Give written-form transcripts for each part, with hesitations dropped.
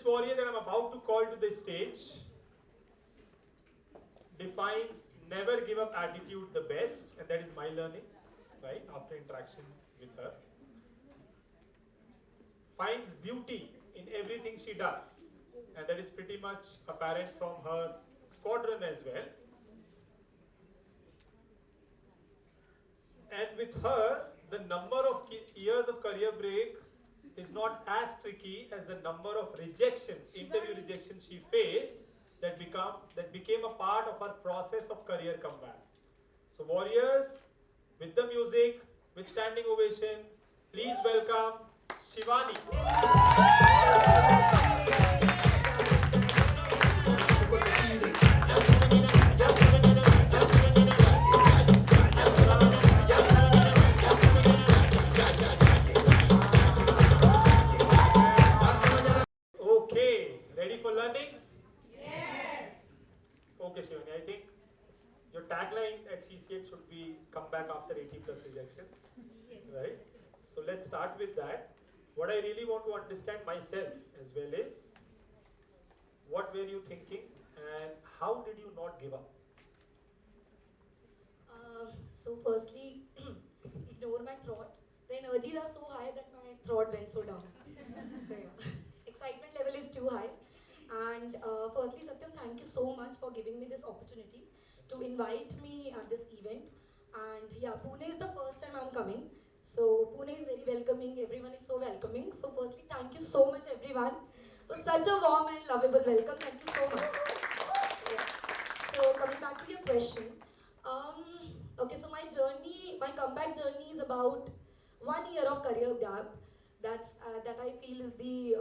this warrior that I'm about to call to the stage defines never give up attitude the best, and that is my learning, right, after interaction with her. Finds beauty in everything she does, and that is pretty much apparent from her squadron as well. And with her, the number of years of career break is not as tricky as the number of rejections, interview rejections she faced that became a part of her process of career comeback. So warriors, with the music, with standing ovation, please welcome Shivani. Okay, ready for learnings? Yes. Okay, Shivani, I think your tagline at CCR should be come back after 80 plus rejections, Yes. right? So let's start with that. What I really want to understand myself as well is what were you thinking and how did you not give up? So firstly, ignore my throat. The energies are so high that my throat went so down. So yeah, excitement level is too high. And firstly, Satyam, thank you so much for giving me this opportunity to invite me at this event. And yeah, Pune is the first time I'm coming. So Pune is very welcoming. Everyone is so welcoming. So firstly, thank you so much, everyone, for such a warm and lovable welcome. Thank you so much. Yeah. So coming back to your question, okay, so my comeback journey is about 1 year of career gap. That I feel is the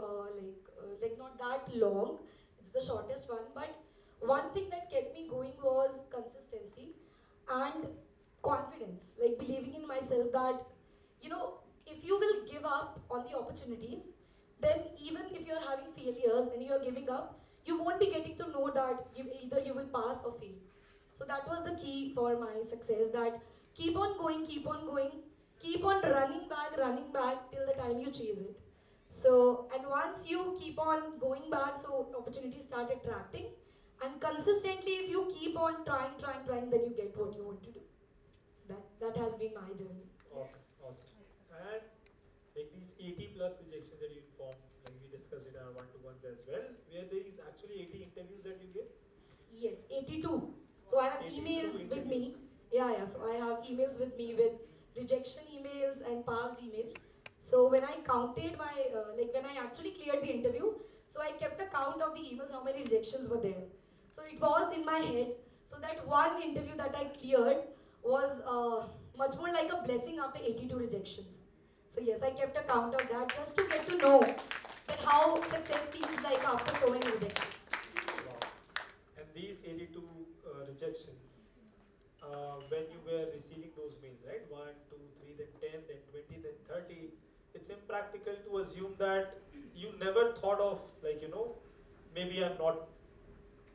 like not that long. It's the shortest one. But one thing that kept me going was consistency and confidence. Like believing in myself that if you will give up on the opportunities, then even if you're having failures and you're giving up, you won't be getting to know that either you will pass or fail. So that was the key for my success, that keep on going, keep on running back till the time you chase it. So, and once you keep on going back, so opportunities start attracting. And consistently, if you keep on trying, then you get what you want to do. So that has been my journey. Awesome, awesome. And like these 80 plus rejections that you informed, like we discussed it in our one-to-ones as well, where there is actually 80 interviews that you gave? Yes, 82. So I have 82 emails with me. interviews. Yeah. So I have emails with me with rejection emails and past emails. So when I counted when I actually cleared the interview, so I kept a count of the emails, how many rejections were there. So it was in my head. So that one interview that I cleared was much more like a blessing after 82 rejections. So yes, I kept a count of that just to get to know that how success feels like after so many rejections. Wow. And these 82 rejections, when you were receiving those mails, right? 1, 2, 3, then 10, then 20, then 30, it's impractical to assume that you never thought of, like, maybe I'm not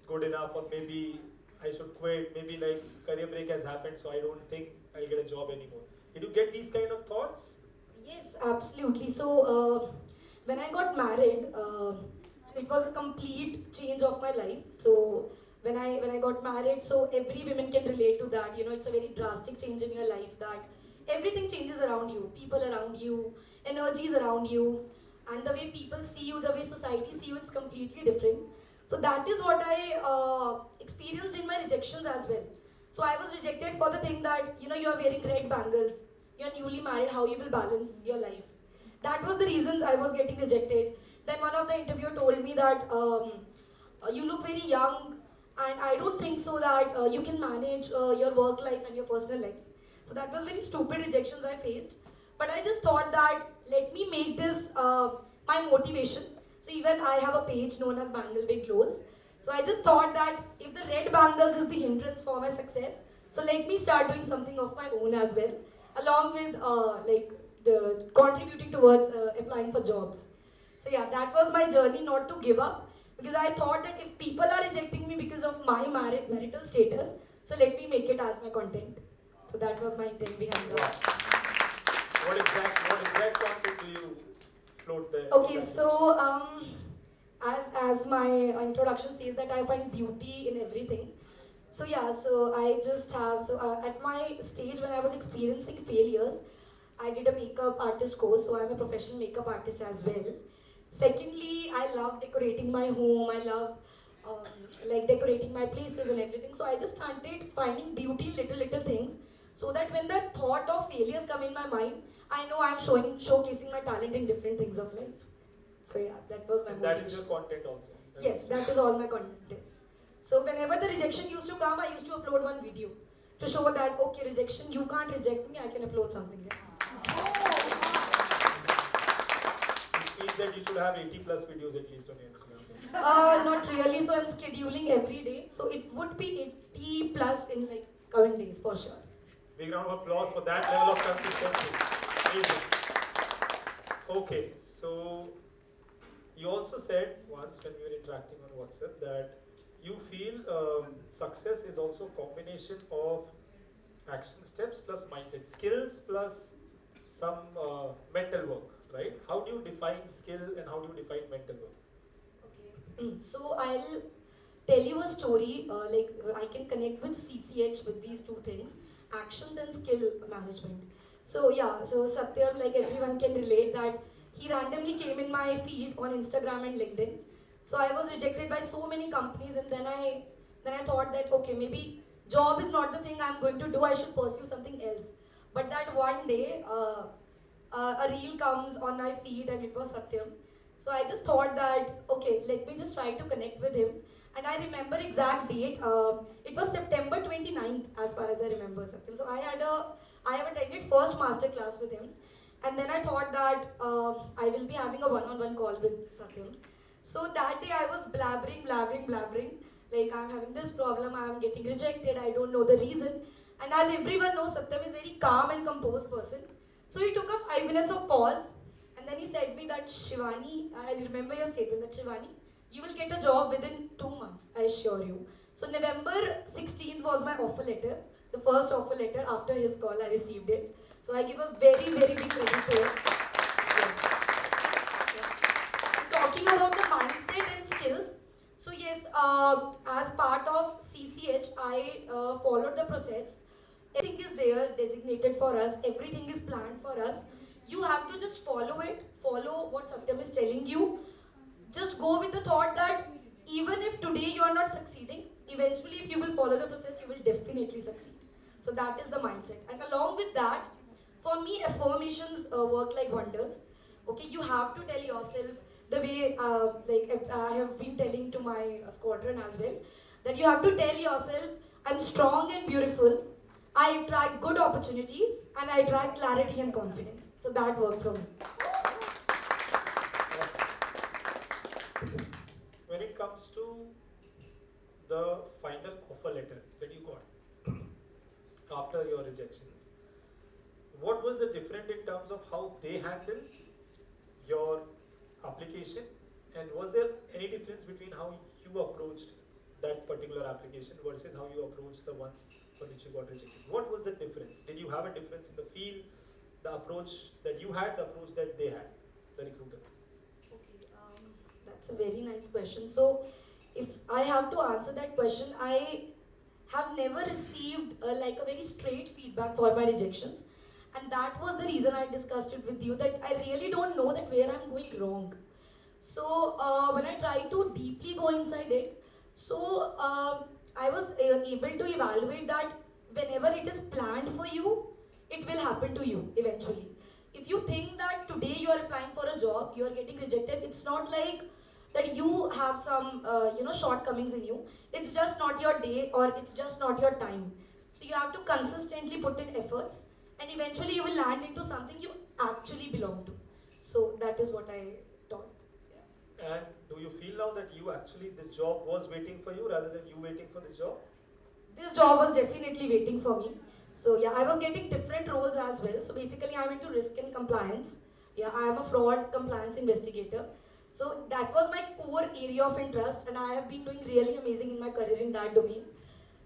good enough, or maybe I should quit, maybe like career break has happened, so I don't think I'll get a job anymore. Did you get these kind of thoughts? Yes, absolutely. So when I got married, so it was a complete change of my life. So when I got married, so every woman can relate to that. It's a very drastic change in your life, that everything changes around you, people around you, energies around you, and the way people see you, the way society see you, it's completely different. So that is what I experienced in my rejections as well. So I was rejected for the thing that you are wearing red bangles, you're newly married, how you will balance your life. That was the reasons I was getting rejected. Then one of the interviewer told me that you look very young, and I don't think so that you can manage your work life and your personal life. So that was very stupid rejections I faced. But I just thought that let me make this my motivation. So even I have a page known as Bangle Big Glows. So I just thought that if the red bangles is the hindrance for my success, so let me start doing something of my own as well, along with the contributing towards applying for jobs. So yeah, that was my journey, not to give up, because I thought that if people are rejecting me because of my marital status, so let me make it as my content. So that was my intent behind Wow. that. What exact content do you float there? Okay, so as as my introduction says that I find beauty in everything. So yeah, so I just have, so at my stage when I was experiencing failures, I did a makeup artist course, so I'm a professional makeup artist as well. Secondly, I love decorating my home, I love um, like decorating my places and everything. So I just started finding beauty in little things, so that when the thought of failures come in my mind, I know I'm showcasing my talent in different things of life. So yeah, that was my And motivation. that is your content also. Yes, that is all my content is. So whenever the rejection used to come, I used to upload one video to show that, okay, rejection, you can't reject me, I can upload something else. Which means that you should have 80 plus videos at least on your Instagram. Not really, so I'm scheduling every day. So it would be 80 plus in like coming days for sure. Big round of applause for that level of consistency. Amazing. Okay, so you also said once when we were interacting on WhatsApp that you feel success is also a combination of action steps plus mindset, skills plus some mental work, right? How do you define skill and how do you define mental work? Okay, so I'll tell you a story. I can connect with CCH with these two things, actions and skill management. So yeah, so Satyam, like everyone can relate that he randomly came in my feed on Instagram and LinkedIn. So I was rejected by so many companies, and then I thought that okay, maybe job is not the thing I'm going to do. I should pursue something else. But that one day, a reel comes on my feed, and it was Satyam. So I just thought that okay, let me just try to connect with him. And I remember exact date. It was September 29th, as far as I remember, Satyam. So I have attended first master class with him, and then I thought that I will be having a one-on-one call with Satyam. So that day I was blabbering. Like I'm having this problem, I'm getting rejected, I don't know the reason. And as everyone knows, Satyam is very calm and composed person. So he took a 5 minutes of pause, and then he said me that Shivani, I remember your statement that Shivani, you will get a job within 2 months, I assure you. So November 16th was my offer letter, the first offer letter after his call I received it. So I give a very big credit to it. Yes. Talking about the mindset and skills, so yes, as part of CCH, I followed the process. Everything is there, designated for us. Everything is planned for us. You have to just follow it. Follow what Satyam is telling you. Just go with the thought that even if today you are not succeeding, eventually if you will follow the process, you will definitely succeed. So that is the mindset. And along with that, for me, affirmations work like wonders. Okay, you have to tell yourself the way, I have been telling to my squadron as well, that you have to tell yourself, I'm strong and beautiful. I attract good opportunities and I attract clarity and confidence. So that worked for me. When it comes to the final offer letter that you got after your rejections, what was the different in terms of how they handled your application, and was there any difference between how you approached that particular application versus how you approached the ones for which you got rejected? What was the difference? Did you have a difference in the field, the approach that you had, the approach that they had, the recruiters? Okay, that's a very nice question. So, if I have to answer that question, I have never received like a very straight feedback for my rejections, and that was the reason I discussed it with you. That I really don't know that where I'm going wrong. So when I tried to deeply go inside it, so I was able to evaluate that whenever it is planned for you, it will happen to you eventually. If you think that today you are applying for a job, you are getting rejected, it's not like that you have some shortcomings in you. It's just not your day or it's just not your time. So you have to consistently put in efforts, and eventually you will land into something you actually belong to. So that is what I taught. And do you feel now that you actually, this job was waiting for you rather than you waiting for this job? This job was definitely waiting for me. So yeah, I was getting different roles as well. So basically I'm into risk and compliance. Yeah, I am a fraud compliance investigator. So that was my core area of interest, and I have been doing really amazing in my career in that domain.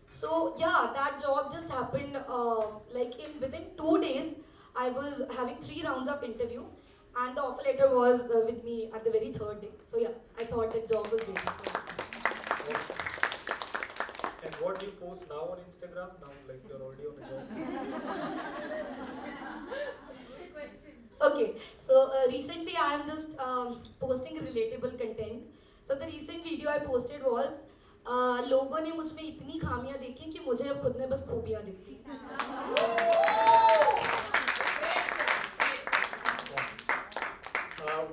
So yeah, that job just happened like in within 2 days. I was having 3 rounds of interview, and the offer letter was with me at the very third day. So yeah, I thought that job was waiting for me. And what do you post now on Instagram? Now, like you're already on a job. Okay, so recently I am just posting relatable content. So the recent video I posted was लोगों ने मुझ में इतनी खामियां देखी कि मुझे अब खुद में बस खूबियां दिखती हैं.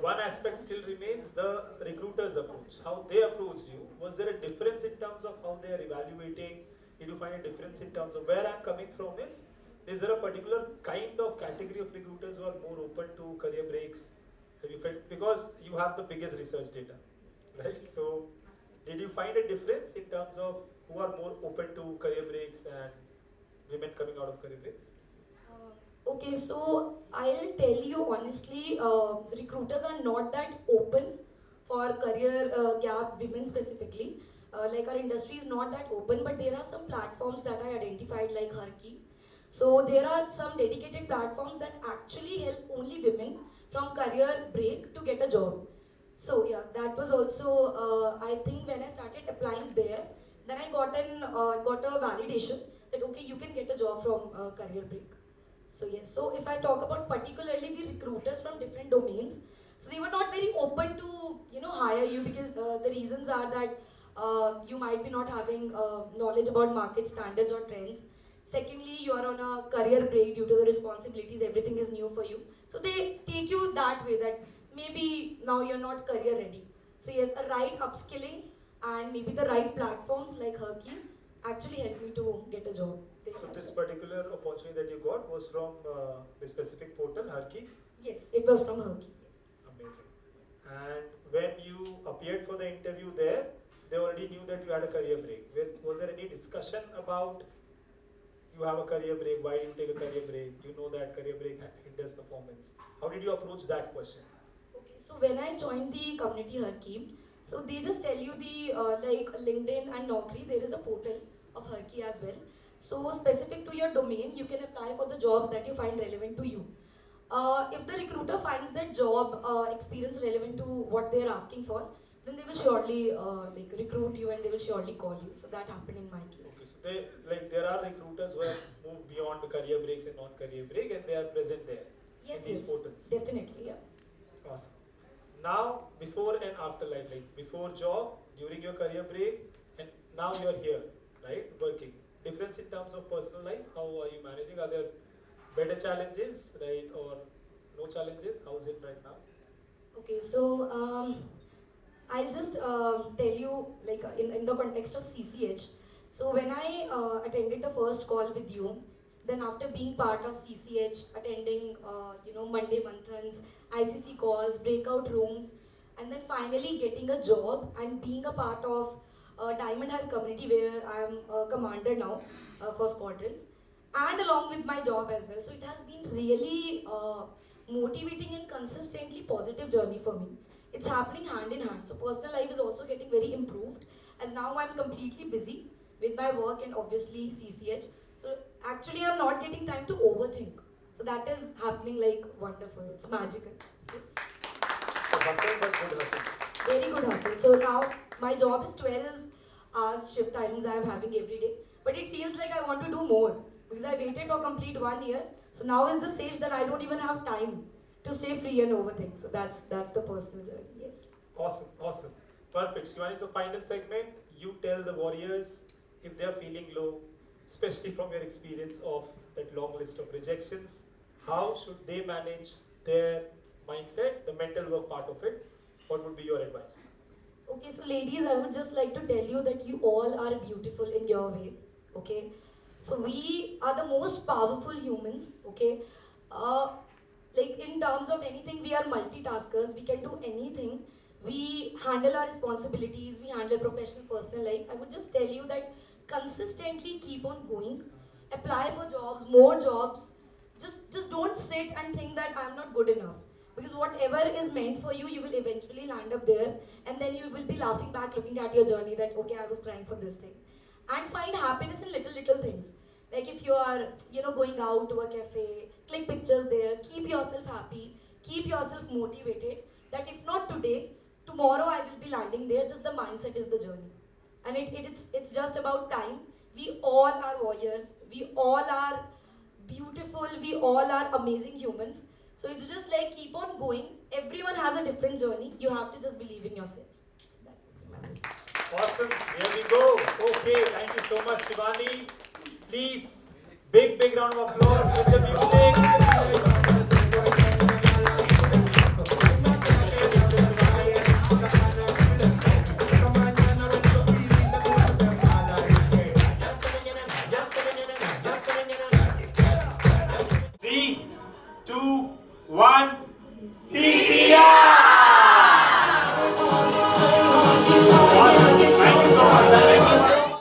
One aspect still remains the recruiter's approach. How they approached you. Was there a difference in terms of how they are evaluating? Did you find a difference in terms of where I'm coming from is there a particular kind of category of recruiters who are more open to career breaks? Have you felt, because you have the biggest research data, right? So did you find a difference in terms of who are more open to career breaks and women coming out of career breaks? Okay, so I'll tell you honestly, recruiters are not that open for career gap women specifically. Like our industry is not that open, but there are some platforms that I identified like Harki. So there are some dedicated platforms that actually help only women from career break to get a job. So yeah, that was also I think when I started applying there, then I got a validation that okay, you can get a job from career break. So yes, so if I talk about particularly the recruiters from different domains, so they were not very open to hire you because the reasons are that you might be not having knowledge about market standards or trends. Secondly, you are on a career break due to the responsibilities, everything is new for you. So they take you that way that maybe now you're not career ready. So yes, a right upskilling and maybe the right platforms like Herky actually helped me to get a job. So this particular opportunity that you got was from the specific portal, Harki? Yes, it was from Herky. Yes. Amazing. And when you appeared for the interview there, they already knew that you had a career break. Was there any discussion about you have a career break, why do you take a career break? You know that career break hinders performance. How did you approach that question? Okay, so when I joined the community Herky, so they just tell you the like LinkedIn and Naukri, there is a portal of Herky as well. So specific to your domain, you can apply for the jobs that you find relevant to you. If the recruiter finds that job experience relevant to what they are asking for, then they will surely like recruit you and they will surely call you. So that happened in my case. Okay, so there are recruiters who have moved beyond the career breaks and non-career break, and they are present there. Yes, in these yes, portals. definitely, yeah. Awesome. Now, before and after life, like before job, during your career break, and now you're here, right, working. Difference in terms of personal life, how are you managing? Are there better challenges, right, or no challenges? How is it right now? Okay, so I'll just tell you like in the context of CCH. So when I attended the first call with you, then after being part of CCH, attending Monday Manthans, ICC calls, breakout rooms, and then finally getting a job and being a part of Diamond Hive community where I am a commander now for squadrons, and along with my job as well. So it has been really motivating and consistently positive journey for me. It's happening hand in hand. So personal life is also getting very improved as now I'm completely busy with my work and obviously CCH. So actually I'm not getting time to overthink. So that is happening like wonderful. It's magical. It's So hustle, but good hustle. very good hustle. So now my job is 12 hours shift timings I am having every day. But it feels like I want to do more because I waited for complete 1 year. So now is the stage that I don't even have time to stay free and overthink. So that's the personal journey. Yes. Awesome, awesome. Perfect. Shivani, so final segment, you tell the warriors if they're feeling low, especially from your experience of that long list of rejections, how should they manage their mindset, the mental work part of it? What would be your advice? Okay, so ladies, I would just like to tell you that you all are beautiful in your way. Okay, so we are the most powerful humans. Okay, like in terms of anything, we are multitaskers. We can do anything. We handle our responsibilities. We handle professional, personal life. I would just tell you that consistently keep on going. Apply for jobs, more jobs. Just don't sit and think that I'm not good enough. Because whatever is meant for you, you will eventually land up there, and then you will be laughing back, looking at your journey that okay, I was crying for this thing, and find happiness in little things. Like if you are going out to a cafe, click pictures there, keep yourself happy, keep yourself motivated that if not today, tomorrow I will be landing there. Just the mindset is the journey. And it's just about time. We all are warriors. We all are beautiful. We all are amazing humans. So it's just like keep on going. Everyone has a different journey. You have to just believe in yourself. So that would be my message. Awesome. Here we go. Okay, thank you so much, Shivani. Please, big round of applause with the music.